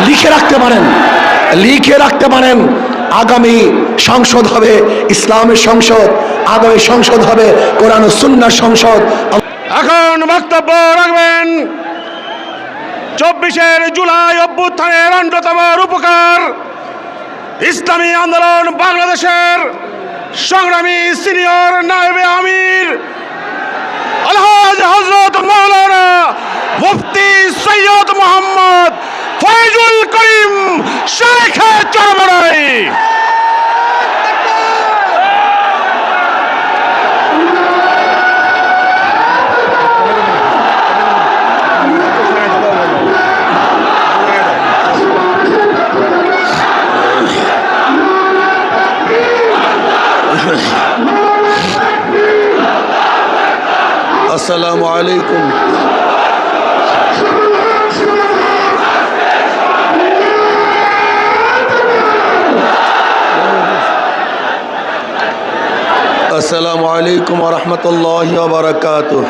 লিখে রাখতে পারেন আগামী সংসদ হবে ইসলামের সংসদ, আগামী সংসদ হবে কোরআন ও সুন্নাহর সংসদ। এখন বক্তব্য রাখবেন 24 জুলাই অভ্যুত্থানের অন্যতম রূপকার ইসলামী আন্দোলন বাংলাদেশের সংগ্রামী সিনিয়র নায়েবে আমির আলহাজ হযরত মাওলানা মুফতি সৈয়দ মোহাম্মদ ফয়জুল করিম শেখ চরমনাই। আসসালামু আলাইকুম। আসসালামু আলাইকুম ওয়া রাহমাতুল্লাহি ওয়া বারাকাতুহু।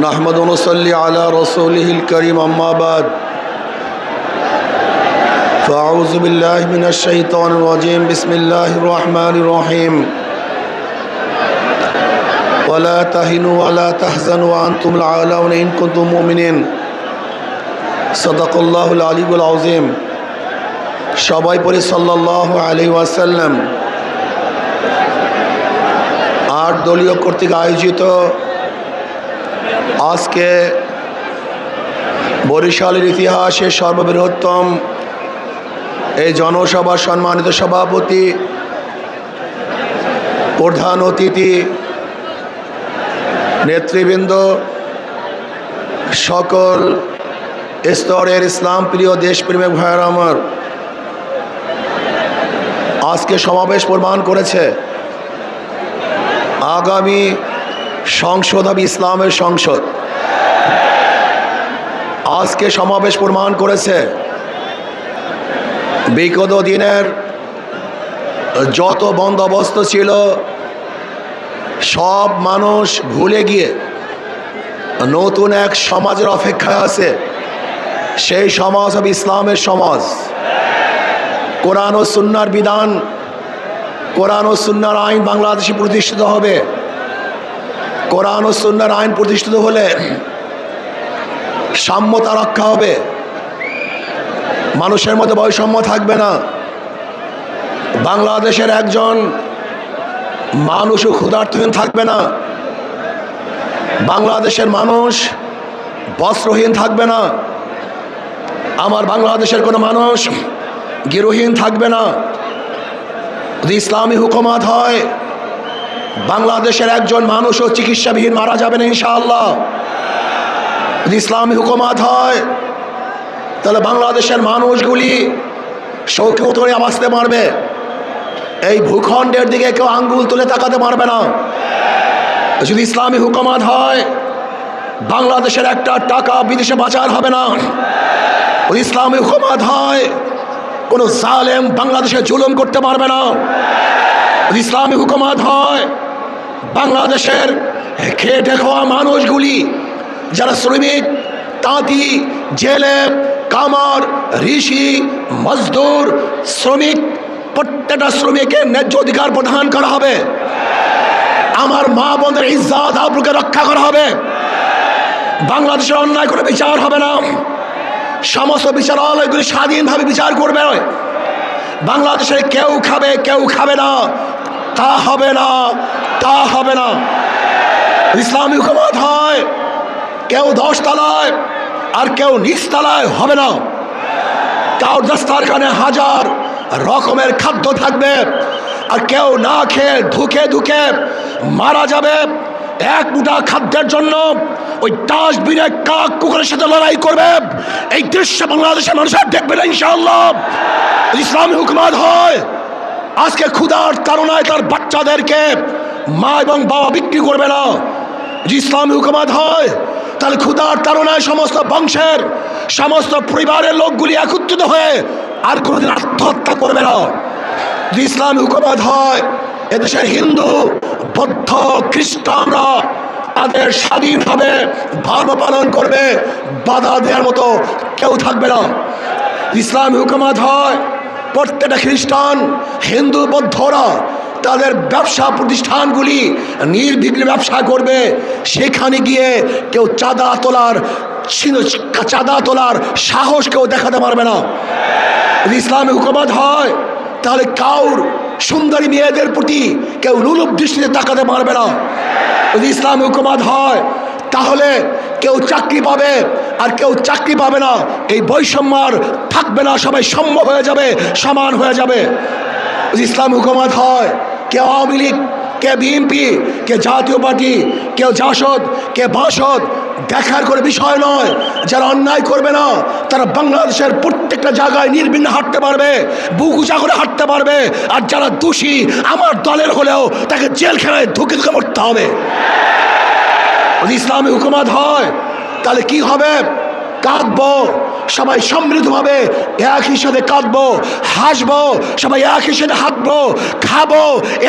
নাহমাদু ওয়া নুসাল্লি আলা রাসূলিহিল কারীম, আম্মা বাদ। ফাআউযু বিল্লাহি মিনাশ শাইতানির রাজীম। বিসমিল্লাহির রহমানির রহিম। ওয়ালা তাহিনু ওয়ালা তাহজানু ওয়া আনতুমুল আ'লাউনা ইন কুনতুম মুমিনিন। সাদাকাল্লাহুল আলিয়্যুল আযীম। সবাই পড়ে সাল্লাল্লাহু আলাইহি ওয়াসাল্লাম। 8 দলীয় কর্তৃক আয়োজিত আজকে বরিশালের ইতিহাসে সর্ববৃহত্তম এই জনসভার সম্মানিত সভাপতি, প্রধান অতিথি, নেতৃবৃন্দ, সকল স্তরের ইসলাম প্রিয় দেশপ্রেমিক ভাইয়েরা আমার, আজকে সমাবেশ প্রমাণ করেছে আগামী সংসদ হবে ইসলামের সংসদ। আজকে সমাবেশ প্রমাণ করেছে বিগত দিনের যত বন্দোবস্ত ছিল সব মানুষ ভুলে গিয়ে নতুন এক সমাজের অপেক্ষায় আছে। সেই সমাজ হবে ইসলামের সমাজ। কোরআন ও সুন্নাহর বিধান, কোরআন ও সুন্নাহর আইন বাংলাদেশে প্রতিষ্ঠিত হবে। কোরআন ও সুন্নাহর আইন প্রতিষ্ঠিত হলে সাম্যতা রক্ষা হবে, মানুষের মধ্যে বৈষম্য থাকবে না। বাংলাদেশের একজন মানুষও ক্ষুধার্তহীন থাকবে না, বাংলাদেশের মানুষ বস্ত্রহীন থাকবে না, আমার বাংলাদেশের কোনো মানুষ গৃহহীন থাকবে না। যদি ইসলামী হুকুমত হয় বাংলাদেশের একজন মানুষও চিকিৎসাবিহীন মারা যাবে না ইনশাআল্লাহ। যদি ইসলামী হুকুমত হয় তাহলে বাংলাদেশের মানুষগুলি শৌখিন করে বাঁচতে পারবে। এই ভূখণ্ডের দিকে কেউ আঙ্গুল তুলে তাকাতে পারবে না। যদি ইসলামী হুকুমত হয় বাংলাদেশের একটা টাকা বিদেশে পাচার হবে না। যদি ইসলামী হুকুমত হয় কোনো জালেম বাংলাদেশে জুলুম করতে পারবে না। যদি ইসলামী হুকুমত হয় বাংলাদেশের খেটে খাওয়া মানুষগুলি, যারা শ্রমিক, তাঁতি, জেলে, কামার, ঋষি, মজদুর, শ্রমিক, প্রত্যেকটা শ্রমিকের ন্যায্য অধিকার প্রদান করা হবে। আমার মা বোনদের ইজ্জত আবরুকে রক্ষা করা হবে। বাংলাদেশের অন্যায় করে বিচার হবে না। সমস্ত বিচারালয়গুলি স্বাধীনভাবে বিচার করবে। বাংলাদেশে কেউ খাবে কেউ খাবে না, তা হবে না, তা হবে না। ইসলামী হুকুমত হয় কেউ 10 তলায় আর কেউ নিচ তলায় হবে না। কারোর দস্তারখানে হাজার রকমের খাদ্য থাকবে আর কেউ না খেয়ে ধুকে ধুকে মারা যাবে। এক মুঠা খাদ্যের জন্য ওই ডাস্টবিনে কাক কুকুরের সাথে লড়াই করবে। এই দৃশ্য বাংলাদেশের মানুষের দেখবে না ইনশাআল্লাহ। ইসলামী হুকুমত হয় আজকে ক্ষুধার তাড়নায় তার বাচ্চাদেরকে মা এবং বাবা বিক্রি করবে না। ইসলামী হুকুমত হয় তাহলে ক্ষুধার তাড়নায় সমস্ত বংশের সমস্ত পরিবারের লোকগুলি একত্রিত হয়ে আর কোনোদিন আত্মহত্যা করবে না। ইসলামী হুকুমত হয় এদেশের হিন্দু, বৌদ্ধ, খ্রিস্টানরা তাদের স্বাধীনভাবে ধর্ম পালন করবে, বাধা দেওয়ার মতো কেউ থাকবে না। ইসলামী হুকুমত হয় প্রত্যেকটা খ্রিস্টান, হিন্দু, বৌদ্ধরা তাদের ব্যবসা প্রতিষ্ঠানগুলি নির্বিঘ্নে ব্যবসা করবে। সেখানে গিয়ে কেউ চাঁদা তোলার সাহস কেউ দেখাতে পারবে না। যদি ইসলামী হুকুমত হয় তাহলে কাউর সুন্দরী মেয়েদের প্রতি কেউ লোলুপ দৃষ্টিতে তাকাতে পারবে না। যদি ইসলামী হুকুমত হয় তাহলে কেউ চাকরি পাবে আর কেউ চাকরি পাবে না, এই বৈষম্য আর থাকবে না, সবাই সম্য হয়ে যাবে, সমান হয়ে যাবে। যদি ইসলামী হুকুমত হয়, কে আওয়ামী লীগ, কে বিএনপি, কে জাতীয় পার্টি, কেউ জাসদ, কে বাসদ দেখার করে বিষয় নয়। যারা অন্যায় করবে না তারা বাংলাদেশের প্রত্যেকটা জায়গায় নির্বিঘ্নে হাঁটতে পারবে, বুক উঁচা করে হাঁটতে পারবে। আর যারা দোষী আমার দলের হলেও তাকে জেলখানায় ধুকে মরতে হবে। যদি ইসলামী হুকুমত হয় তাহলে কি হবে? কাঁদবো সবাই সম্মিলিতভাবে, একই সাথে কাঁদবো, হাসবো সবাই, একই সাথে হাঁটবো, খাবো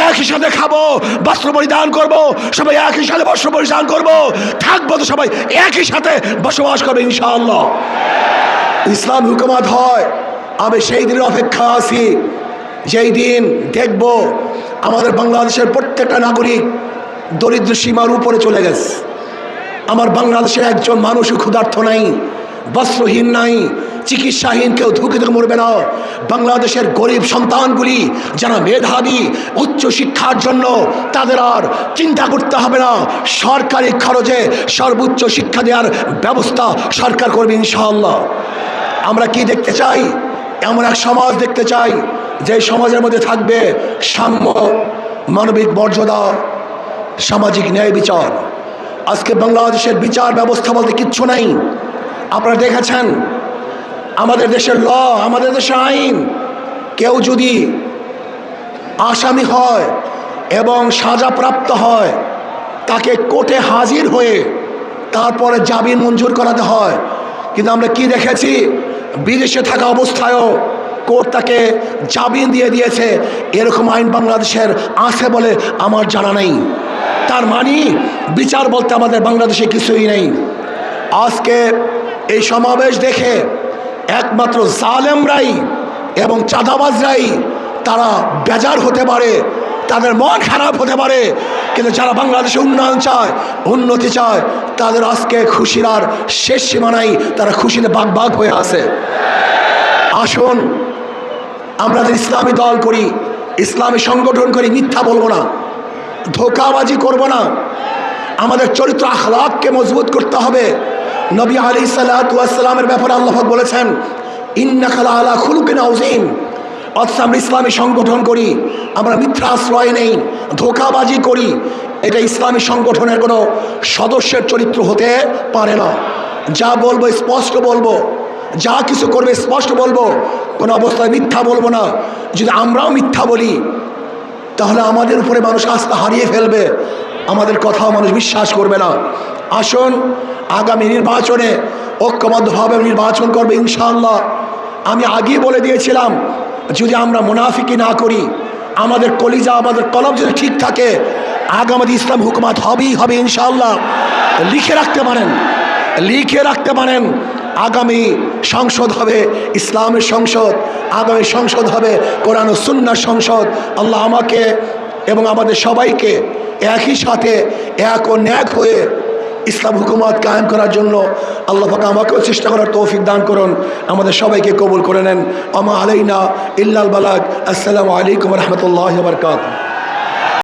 একই সাথে খাবো, বস্ত্র পরিধান করবো সবাই, একই সাথে বস্ত্র পরিধান করবো, থাকবো তো সবাই একই সাথে বসবাস করবে ইনশাআল্লাহ। ইসলাম হুকুমত হয়, আমি সেই দিনের অপেক্ষা আছি যেই দিন দেখব আমাদের বাংলাদেশের প্রত্যেকটা নাগরিক দরিদ্র সীমার উপরে চলে গেছে। আমার বাংলাদেশের একজন মানুষও ক্ষুধার্ত নাই, বস্ত্রহীন নাই, চিকিৎসাহীন কেউ ধুকে ধুকে মরবে না। বাংলাদেশের গরিব সন্তানগুলি যারা মেধাবী, উচ্চ শিক্ষার জন্য তাদের আর চিন্তা করতে হবে না, সরকারি খরচে সর্বোচ্চ শিক্ষা দেওয়ার ব্যবস্থা সরকার করবে ইনশাআল্লাহ। আমরা কি দেখতে চাই? এমন এক সমাজ দেখতে চাই যে সমাজের মধ্যে থাকবে সাম্য, মানবিক মর্যাদা, সামাজিক ন্যায় বিচার। আজকে বাংলাদেশের বিচার ব্যবস্থা বলতে কিচ্ছু নাই। আপনারা দেখেছেন আমাদের দেশের ল, আমাদের দেশের আইন, কেউ যদি আসামি হয় এবং সাজাপ্রাপ্ত হয় তাকে কোর্টে হাজির হয়ে তারপরে জামিন মঞ্জুর করাতে হয়। কিন্তু আমরা কি দেখেছি? বিদেশে থাকা অবস্থায়ও কোর্ট তাকে জামিন দিয়ে দিয়েছে। এরকম আইন বাংলাদেশের আছে বলে আমার জানা নেই। তার মানে বিচার বলতে আমাদের বাংলাদেশে কিছুই নেই। আজকে এই সমাবেশ দেখে একমাত্র জালেমরাই এবং চাঁদাবাজরাই তারা বেজার হতে পারে, তাদের মন খারাপ হতে পারে, কিন্তু যারা বাংলাদেশে উন্নয়ন চায়, উন্নতি চায়, তাদের আজকে খুশির আর শেষ সীমা নাই, তারা খুশিতে বাগ বাগ হয়ে আছে। আসুন আমরা ইসলামী দল করি, ইসলামী সংগঠন করি, মিথ্যা বলবো না, ধোঁকাবাজি করব না। আমাদের চরিত্র আখলাককে মজবুত করতে হবে। নবী আলাইহিসসালাতু ওয়াসসালামের ব্যাপারে আল্লাহ পাক বলেছেন ইন্নাকা লাআলা খুলুকিন আযীম। অথচ আমরা ইসলামী সংগঠন করি, আমরা মিথ্যা আশ্রয় নেই, ধোঁকাবাজি করি। এটা ইসলামী সংগঠনের কোনো সদস্যের চরিত্র হতে পারে না। যা বলবো স্পষ্ট বলবো, যা কিছু করবে স্পষ্ট বলবো, কোনো অবস্থায় মিথ্যা বলবো না। যদি আমরাও মিথ্যা বলি তাহলে আমাদের উপরে মানুষ আস্থা হারিয়ে ফেলবে, আমাদের কথাও মানুষ বিশ্বাস করবে না। আসুন আগামী নির্বাচনে ঐক্যবদ্ধভাবে নির্বাচন করবে ইনশাআল্লাহ। আমি আগেই বলে দিয়েছিলাম, যদি আমরা মুনাফিকি না করি, আমাদের কলিজা, আমাদের কলব যদি ঠিক থাকে, আগামী ইসলাম হুকুমত হবেই হবে ইনশাআল্লাহ। লিখে রাখতে পারেন, লিখে রাখতে পারেন, আগামী সংসদ হবে ইসলামের সংসদ, আগামী সংসদ হবে কোরআন ও সুন্নাহর সংসদ। আল্লাহ আমাকে এবং আমাদের সবাইকে একই সাথে এক ও ন্যাক হয়ে ইসলাম হুকুমত কায়েম করার জন্য আল্লাহ পাক আমাকেও চেষ্টা করার তৌফিক দান করুন, আমাদের সবাইকে কবুল করে নেন। আমা আলাইনা ইল্লাল বালাগ। আসসালামু আলাইকুম ওয়া রাহমাতুল্লাহি ওয়া বারাকাতুহু।